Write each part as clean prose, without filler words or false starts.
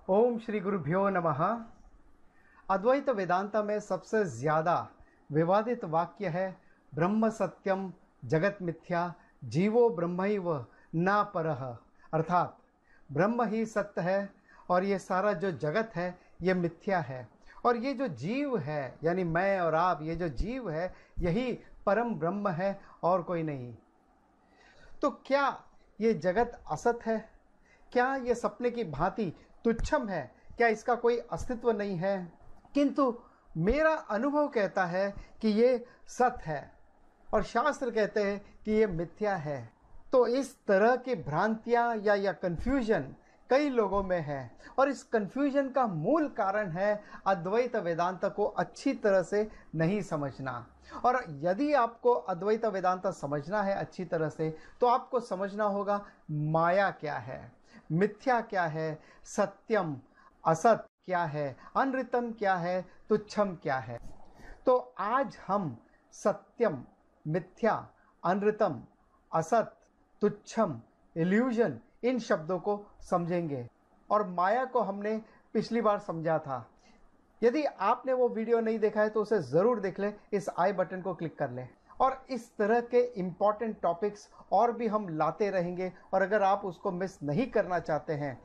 ओम श्री गुरुभ्यो नमः। अद्वैत वेदांता में सबसे ज़्यादा विवादित वाक्य है ब्रह्म सत्यम जगत मिथ्या जीवो ब्रह्मैव न परः, अर्थात ब्रह्म ही सत्य है और ये सारा जो जगत है ये मिथ्या है और ये जो जीव है यानी मैं और आप, ये जो जीव है यही परम ब्रह्म है और कोई नहीं। तो क्या ये जगत असत है? क्या ये सपने की भांति तुच्छम है? क्या इसका कोई अस्तित्व नहीं है? किंतु मेरा अनुभव कहता है कि ये सत्य है और शास्त्र कहते हैं कि ये मिथ्या है। तो इस तरह की भ्रांतियां या कंफ्यूजन कई लोगों में है और इस कंफ्यूजन का मूल कारण है अद्वैत वेदांत को अच्छी तरह से नहीं समझना। और यदि आपको अद्वैत वेदांत समझना है अच्छी तरह से तो आपको समझना होगा माया क्या है, मिथ्या क्या है, सत्यम असत क्या है, अनृतम क्या है, तुच्छम क्या है। तो आज हम सत्यम, मिथ्या, अनृतम, असत, तुच्छम, इल्यूजन इन शब्दों को समझेंगे। और माया को हमने पिछली बार समझा था। यदि आपने वो वीडियो नहीं देखा है तो उसे ज़रूर देख लें, इस आई बटन को क्लिक कर लें। और इस तरह के इम्पॉर्टेंट टॉपिक्स और भी हम लाते रहेंगे और अगर आप उसको मिस नहीं करना चाहते हैं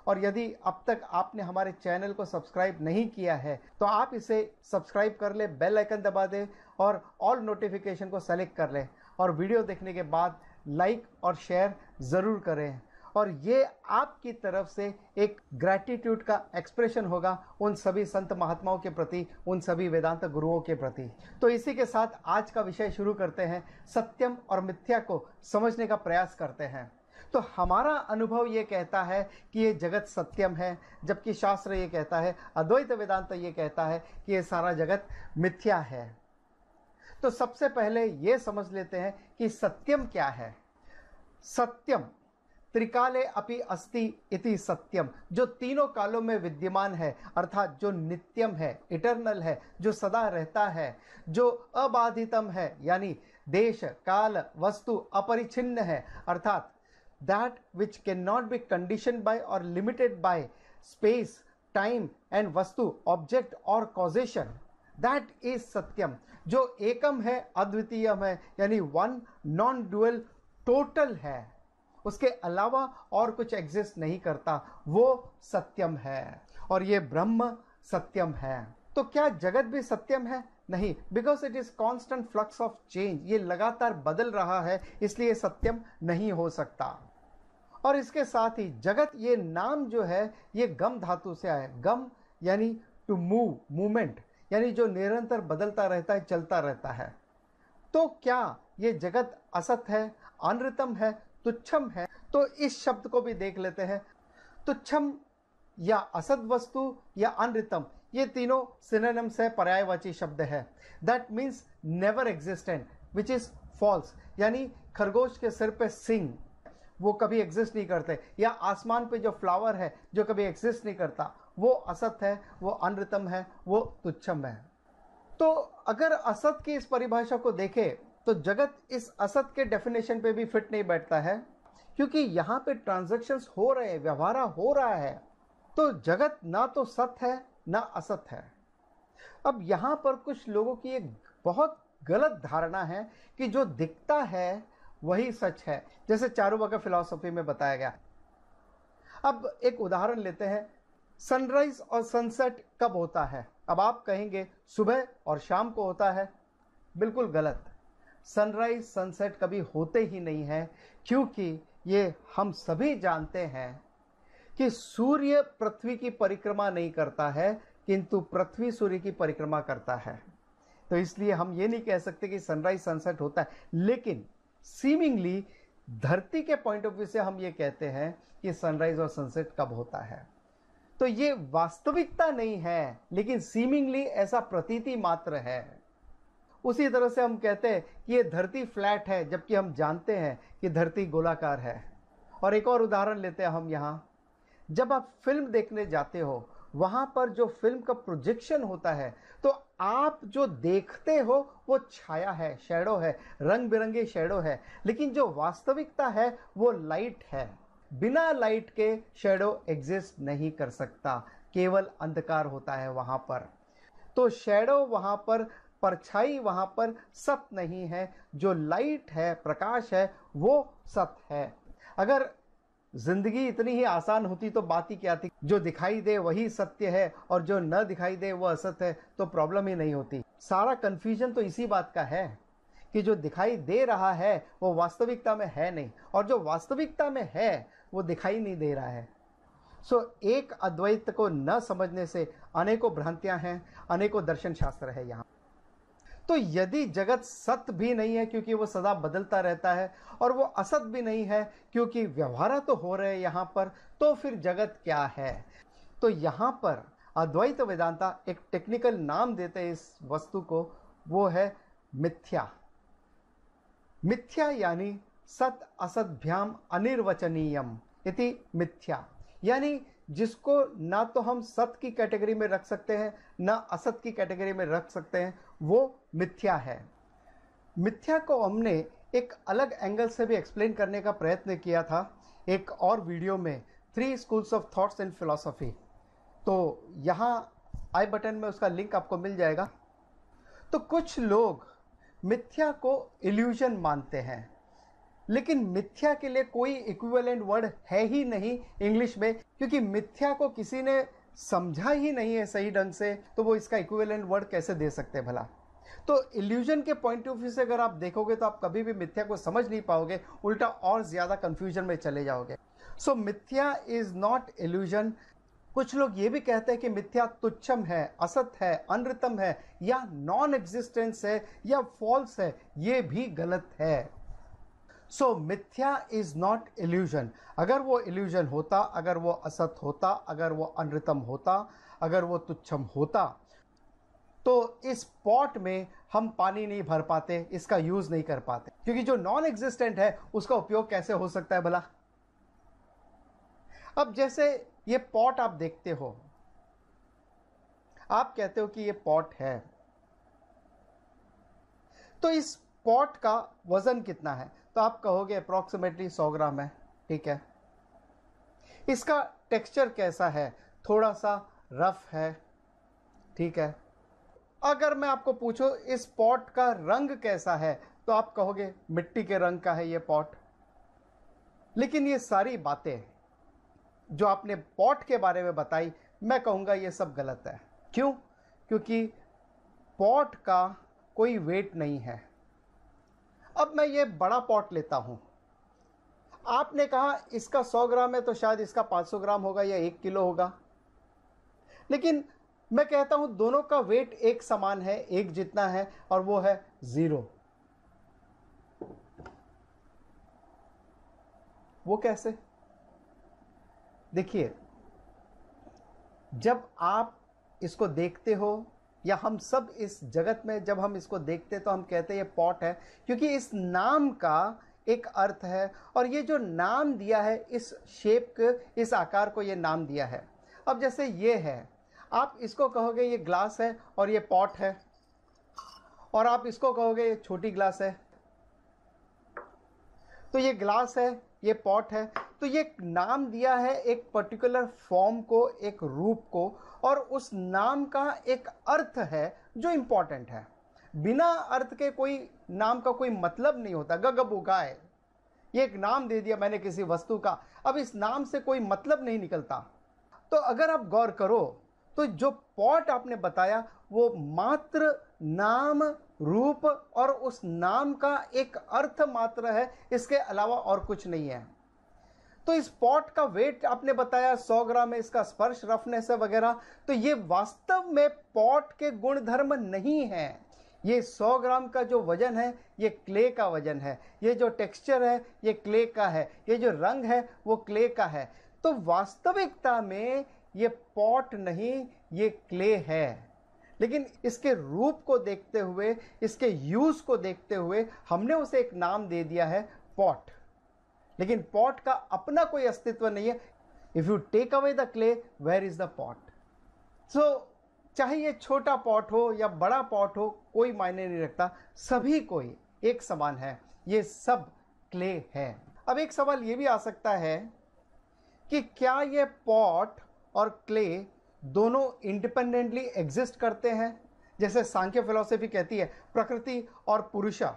और यदि अब तक आपने हमारे चैनल को सब्सक्राइब नहीं किया है तो आप इसे सब्सक्राइब कर लें, बेल आइकन दबा दें और ऑल नोटिफिकेशन को सेलेक्ट कर लें और वीडियो देखने के बाद लाइक और शेयर ज़रूर करें। और ये आपकी तरफ से एक ग्रैटिट्यूड का एक्सप्रेशन होगा उन सभी संत महात्माओं के प्रति, उन सभी वेदांत गुरुओं के प्रति। तो इसी के साथ आज का विषय शुरू करते हैं। सत्यम और मिथ्या को समझने का प्रयास करते हैं। तो हमारा अनुभव ये कहता है कि ये जगत सत्यम है, जबकि शास्त्र ये कहता है, अद्वैत वेदांत ये कहता है कि ये सारा जगत मिथ्या है। तो सबसे पहले ये समझ लेते हैं कि सत्यम क्या है। सत्यम त्रिकाले अपि अस्ति इति सत्यम, जो तीनों कालों में विद्यमान है, अर्थात जो नित्यम है, इटर्नल है, जो सदा रहता है, जो अबाधितम है यानी देश काल वस्तु अपरिछिन्न है, अर्थात that which cannot be conditioned by or limited by space, time and vastu, object or causation, that is satyam। जो एकम है, अद्वितीय है यानी वन, नॉन डुअल, टोटल है, उसके अलावा और कुछ एग्जिस्ट नहीं करता, वो सत्यम है और ये ब्रह्म सत्यम है। तो क्या जगत भी सत्यम है? नहीं, because it is constant flux of change, ये लगातार बदल रहा है, इसलिए सत्यम नहीं हो सकता। और इसके साथ ही जगत ये नाम जो है ये गम धातु से आया है। गम यानी टू मूव, मूवमेंट, यानी जो निरंतर बदलता रहता है, चलता रहता है। तो क्या ये जगत असत है, अनृतम है, तुच्छम है? तो इस शब्द को भी देख लेते हैं। तुच्छम या असत वस्तु या अनृतम, ये तीनों सिनोनिम्स है, पर्यायवाची शब्द है। That means never existent which is false, यानी खरगोश के सिर पे सिंग, वो कभी एग्जिस्ट नहीं करते, या आसमान पे जो फ्लावर है जो कभी एग्जिस्ट नहीं करता, वो असत है, वो अनृतम है, वो तुच्छम है। तो अगर असत की इस परिभाषा को देखें तो जगत इस असत के डेफिनेशन पे भी फिट नहीं बैठता है, क्योंकि यहाँ पे ट्रांजैक्शंस हो रहे हैं, व्यवहार हो रहा है। तो जगत ना तो सत्य है ना असत है। अब यहाँ पर कुछ लोगों की एक बहुत गलत धारणा है कि जो दिखता है वही सच है, जैसे चारुवाका फिलॉसफी में बताया गया। अब एक उदाहरण लेते हैं, सनराइज और सनसेट कब होता है? अब आप कहेंगे सुबह और शाम को होता है। बिल्कुल गलत। सनराइज सनसेट कभी होते ही नहीं है, क्योंकि ये हम सभी जानते हैं कि सूर्य पृथ्वी की परिक्रमा नहीं करता है, किंतु पृथ्वी सूर्य की परिक्रमा करता है। तो इसलिए हम ये नहीं कह सकते कि सनराइज सनसेट होता है, लेकिन सीमिंगली धरती के पॉइंट ऑफ व्यू से हम ये कहते हैं कि सनराइज और सनसेट कब होता है। तो ये वास्तविकता नहीं है, लेकिन सीमिंगली ऐसा प्रतीति मात्र है। उसी तरह से हम कहते हैं कि ये धरती फ्लैट है, जबकि हम जानते हैं कि धरती गोलाकार है। और एक और उदाहरण लेते हैं हम यहाँ, जब आप फिल्म देखने जाते हो, वहां पर जो फिल्म का प्रोजेक्शन होता है, तो आप जो देखते हो वो छाया है, शैडो है, रंग बिरंगे शैडो है, लेकिन जो वास्तविकता है वो लाइट है। बिना लाइट के शैडो एग्जिस्ट नहीं कर सकता, केवल अंधकार होता है वहां पर। तो शैडो वहां पर, परछाई वहां पर सत्य नहीं है। जो लाइट है, प्रकाश है, वो सत्य है। अगर जिंदगी इतनी ही आसान होती तो बात ही क्या थी। जो दिखाई दे वही सत्य है और जो न दिखाई दे वो असत्य है, तो प्रॉब्लम ही नहीं होती। सारा कंफ्यूजन तो इसी बात का है कि जो दिखाई दे रहा है वो वास्तविकता में है नहीं, और जो वास्तविकता में है वो दिखाई नहीं दे रहा है। एक अद्वैत को न समझने से अनेकों भ्रांतियां हैं, अनेकों दर्शन शास्त्र है यहाँ। तो यदि जगत सत्य भी नहीं है क्योंकि वो सदा बदलता रहता है, और वो असत भी नहीं है क्योंकि व्यवहार तो हो रहे हैं यहाँ पर, तो फिर जगत क्या है? तो यहाँ पर अद्वैत वेदांता एक टेक्निकल नाम देते हैं इस वस्तु को, वो है मिथ्या। मिथ्या यानी सत असद्भ्याम अनिर्वचनीयम इति मिथ्या, यानी जिसको ना तो हम सत्य की कैटेगरी में रख सकते हैं ना असत की कैटेगरी में रख सकते हैं, वो मिथ्या है। मिथ्या को हमने एक अलग एंगल से भी एक्सप्लेन करने का प्रयत्न किया था एक और वीडियो में, 3 schools of thoughts in philosophy. तो यहाँ आई बटन में उसका लिंक आपको मिल जाएगा। तो कुछ लोग मिथ्या को इल्यूजन मानते हैं, लेकिन मिथ्या के लिए कोई इक्विवेलेंट वर्ड है ही नहीं इंग्लिश में, क्योंकि मिथ्या को किसी ने समझा ही नहीं है सही ढंग से, तो वो इसका इक्विवेलेंट वर्ड कैसे दे सकते हैं भला। तो इल्यूजन के पॉइंट ऑफ व्यू से अगर आप देखोगे तो आप कभी भी मिथ्या को समझ नहीं पाओगे, उल्टा और ज्यादा कंफ्यूजन में चले जाओगे। मिथ्या इज नॉट इल्यूजन। कुछ लोग ये भी कहते हैं कि मिथ्या तुच्छम है, असत है, अनृतम है, या नॉन एग्जिस्टेंस है, या फॉल्स है। ये भी गलत है। मिथ्या इज नॉट इल्यूजन। अगर वो इल्यूजन होता, अगर वो असत होता, अगर वो अनृतम होता, अगर वो तुच्छम होता, तो इस पॉट में हम पानी नहीं भर पाते, इसका यूज नहीं कर पाते, क्योंकि जो नॉन एग्जिस्टेंट है उसका उपयोग कैसे हो सकता है भला। अब जैसे ये पॉट आप देखते हो, आप कहते हो कि ये पॉट है, तो इस पॉट का वजन कितना है? तो आप कहोगे अप्रॉक्सीमेटली 100 ग्राम है, ठीक है। इसका टेक्सचर कैसा है? थोड़ा सा रफ है, ठीक है। अगर मैं आपको पूछूं इस पॉट का रंग कैसा है, तो आप कहोगे मिट्टी के रंग का है ये पॉट। लेकिन ये सारी बातें जो आपने पॉट के बारे में बताई, मैं कहूंगा ये सब गलत है। क्यों? क्योंकि पॉट का कोई वेट नहीं है। अब मैं ये बड़ा पॉट लेता हूं, आपने कहा इसका 100 ग्राम है, तो शायद इसका 500 ग्राम होगा या 1 किलो होगा। लेकिन मैं कहता हूं दोनों का वेट एक समान है, एक जितना है, और वो है 0। वो कैसे? देखिए, जब आप इसको देखते हो, या हम सब इस जगत में जब हम इसको देखते तो हम कहते हैं ये पॉट है, क्योंकि इस नाम का एक अर्थ है, और ये जो नाम दिया है, इस शेप को, इस आकार को ये नाम दिया है। अब जैसे ये है, आप इसको कहोगे ये ग्लास है और ये पॉट है, और आप इसको कहोगे ये छोटी ग्लास है, तो ये ग्लास है, ये पॉट है। तो ये नाम दिया है एक पर्टिकुलर फॉर्म को, एक रूप को, और उस नाम का एक अर्थ है जो इंपॉर्टेंट है। बिना अर्थ के कोई नाम का कोई मतलब नहीं होता। गगबू गाय, ये एक नाम दे दिया मैंने किसी वस्तु का, अब इस नाम से कोई मतलब नहीं निकलता। तो अगर आप गौर करो तो जो पॉट आपने बताया वो मात्र नाम, रूप और उस नाम का एक अर्थ मात्र है, इसके अलावा और कुछ नहीं है। तो इस पॉट का वेट आपने बताया 100 ग्राम है, इसका स्पर्श रफनेस है वगैरह, तो ये वास्तव में पॉट के गुण धर्म नहीं है। ये 100 ग्राम का जो वजन है ये क्ले का वजन है, ये जो टेक्सचर है ये क्ले का है, ये जो रंग है वो क्ले का है। तो वास्तविकता में ये पॉट नहीं, ये क्ले है। लेकिन इसके रूप को देखते हुए, इसके यूज को देखते हुए हमने उसे एक नाम दे दिया है पॉट। लेकिन पॉट का अपना कोई अस्तित्व नहीं है। If you take away the clay, where is the pot? चाहे ये छोटा पॉट हो या बड़ा पॉट हो, कोई मायने नहीं रखता, सभी कोई एक समान है, ये सब क्ले है। अब एक सवाल ये भी आ सकता है कि क्या ये पॉट और क्ले दोनों इंडिपेंडेंटली एग्जिस्ट करते हैं। जैसे सांख्य फिलॉसफी कहती है प्रकृति और पुरुषा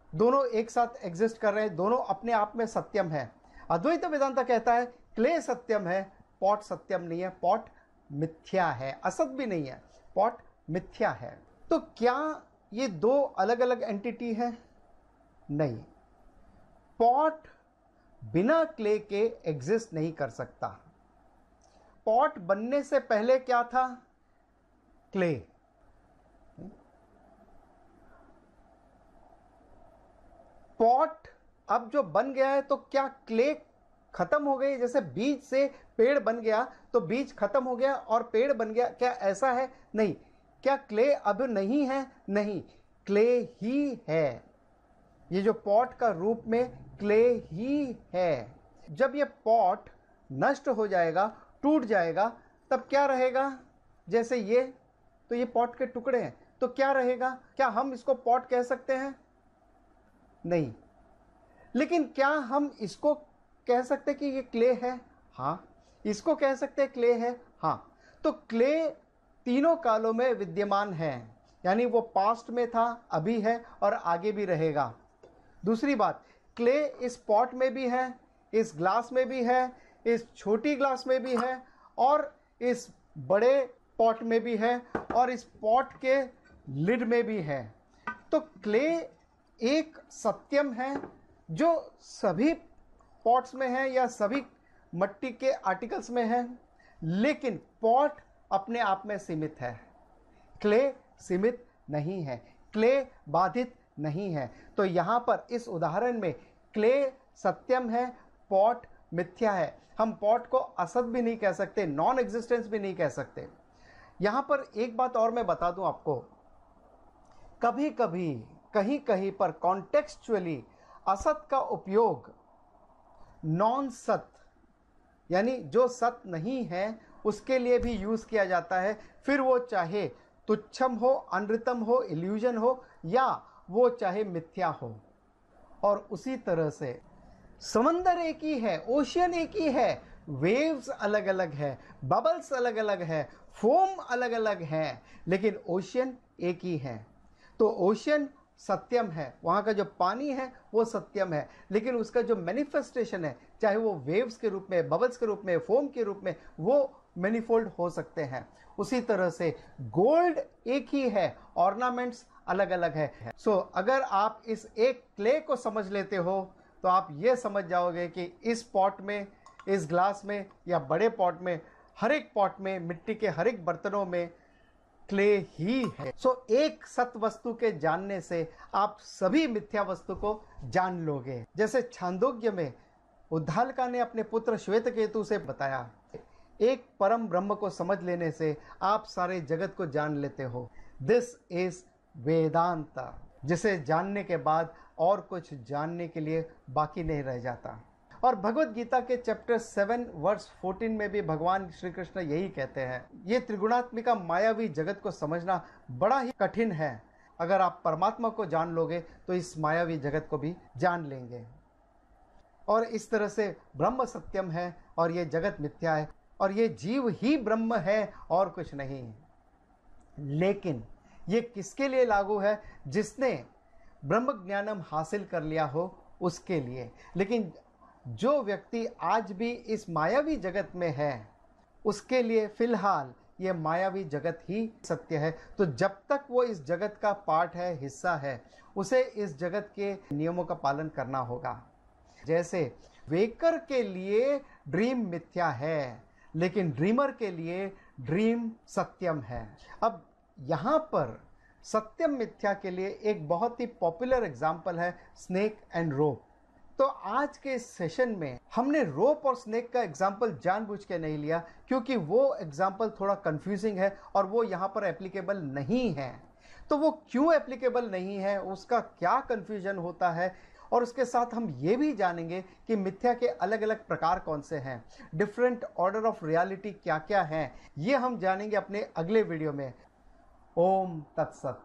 दोनों एक साथ एग्जिस्ट कर रहे हैं, दोनों अपने आप में सत्यम है। अद्वैत वेदांत कहता है क्ले सत्यम है, पॉट सत्यम नहीं है, पॉट मिथ्या है, असत भी नहीं है, पॉट मिथ्या है। तो क्या ये दो अलग अलग एंटिटी है? नहीं, पॉट बिना क्ले के एग्जिस्ट नहीं कर सकता। पॉट बनने से पहले क्या था? क्ले। पॉट अब जो बन गया है तो क्या क्ले खत्म हो गई? जैसे बीज से पेड़ बन गया तो बीज खत्म हो गया और पेड़ बन गया, क्या ऐसा है? नहीं। क्या क्ले अब नहीं है? नहीं, क्ले ही है। ये जो पॉट का रूप में क्ले ही है। जब ये पॉट नष्ट हो जाएगा, टूट जाएगा, तब क्या रहेगा? जैसे ये, तो ये पॉट के टुकड़े हैं, तो क्या रहेगा? क्या हम इसको पॉट कह सकते हैं? नहीं। लेकिन क्या हम इसको कह सकते कि ये क्ले है? हाँ। इसको कह सकते हैं क्ले है? हाँ। तो क्ले तीनों कालों में विद्यमान है, यानी वो पास्ट में था, अभी है और आगे भी रहेगा। दूसरी बात, क्ले इस पॉट में भी है, इस ग्लास में भी है, इस छोटी ग्लास में भी है और इस बड़े पॉट में भी है और इस पॉट के लिड में भी है। तो क्ले एक सत्यम है जो सभी पॉट्स में है या सभी मिट्टी के आर्टिकल्स में है, लेकिन पॉट अपने आप में सीमित है, क्ले सीमित नहीं है, क्ले बाधित नहीं है। तो यहाँ पर इस उदाहरण में क्ले सत्यम है, पॉट मिथ्या है। हम पॉट को असत भी नहीं कह सकते, नॉन एग्जिस्टेंस भी नहीं कह सकते। यहाँ पर एक बात और मैं बता दूं आपको, कभी कभी कहीं कहीं पर कॉन्टेक्स्चुअली असत का उपयोग नॉन सत, यानी जो सत नहीं है उसके लिए भी यूज किया जाता है, फिर वो चाहे तुच्छम हो, अनृतम हो, इल्यूजन हो, या वो चाहे मिथ्या हो। और उसी तरह से समंदर एक ही है, ओशियन एक ही है, वेव्स अलग अलग है, बबल्स अलग अलग है, फोम अलग अलग है, लेकिन ओशियन एक ही है। तो ओशियन सत्यम है, वहाँ का जो पानी है वो सत्यम है, लेकिन उसका जो मैनिफेस्टेशन है, चाहे वो वेव्स के रूप में, बबल्स के रूप में, फोम के रूप में, वो मैनिफोल्ड हो सकते हैं। उसी तरह से गोल्ड एक ही है, ऑर्नामेंट्स अलग अलग है। सो अगर आप इस एक क्ले को समझ लेते हो तो आप ये समझ जाओगे कि इस पॉट में, इस ग्लास में या बड़े पॉट में, हर एक पॉट में, मिट्टी के हर एक बर्तनों में क्ले ही है। सो एक सत वस्तु के जानने से आप सभी मिथ्या वस्तु को जान लोगे। जैसे छांदोग्य में उद्दालका ने अपने पुत्र श्वेतकेतु से बताया, एक परम ब्रह्म को समझ लेने से आप सारे जगत को जान लेते हो। दिस इज वेदांत, जिसे जानने के बाद और कुछ जानने के लिए बाकी नहीं रह जाता। और भगवत गीता के चैप्टर 7 वर्स 14 में भी भगवान श्री कृष्ण यही कहते हैं, ये त्रिगुणात्मिका मायावी जगत को समझना बड़ा ही कठिन है। अगर आप परमात्मा को जान लोगे तो इस मायावी जगत को भी जान लेंगे। और इस तरह से ब्रह्म सत्यम है और ये जगत मिथ्या है और ये जीव ही ब्रह्म है और कुछ नहीं। लेकिन ये किसके लिए लागू है? जिसने ब्रह्म ज्ञानम हासिल कर लिया हो उसके लिए। लेकिन जो व्यक्ति आज भी इस मायावी जगत में है उसके लिए फिलहाल ये मायावी जगत ही सत्य है। तो जब तक वो इस जगत का पार्ट है, हिस्सा है, उसे इस जगत के नियमों का पालन करना होगा। जैसे वेकर के लिए ड्रीम मिथ्या है, लेकिन ड्रीमर के लिए ड्रीम सत्यम है। अब यहाँ पर सत्यम मिथ्या के लिए एक बहुत ही पॉपुलर एग्जाम्पल है स्नेक एंड रोप। तो आज के इस सेशन में हमने रोप और स्नेक का एग्जाम्पल जानबूझ के नहीं लिया, क्योंकि वो एग्जाम्पल थोड़ा कंफ्यूजिंग है और वो यहाँ पर एप्लीकेबल नहीं है। तो वो क्यों एप्लीकेबल नहीं है, उसका क्या कंफ्यूजन होता है, और उसके साथ हम ये भी जानेंगे कि मिथ्या के अलग अलग प्रकार कौन से हैं, डिफरेंट ऑर्डर ऑफ रियलिटी क्या क्या हैं। ये हम जानेंगे अपने अगले वीडियो में। ओम तत्सत।